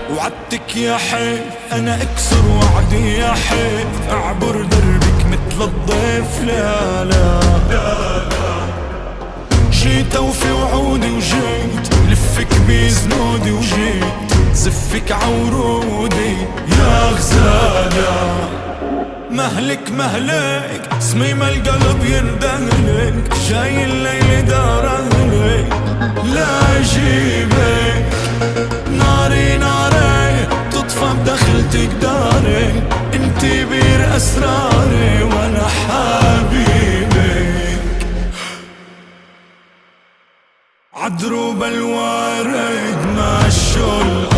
وعدتك يا حيف انا اكسر وعدي يا حيف، اعبر دربك مثل الضيف. لا لا جيت اوفي وعودي وجيت لفك بزنودي وجيت زفك عورودي يا غزالة. مهلك مهلك صميم القلب يندهلك، جاي الليل دار اهلك لا اجيبك. ناري ناري تطفى بدخلتك داري، انتي بير اسراري وانا حبيبك. عدروب الوارد ماشوا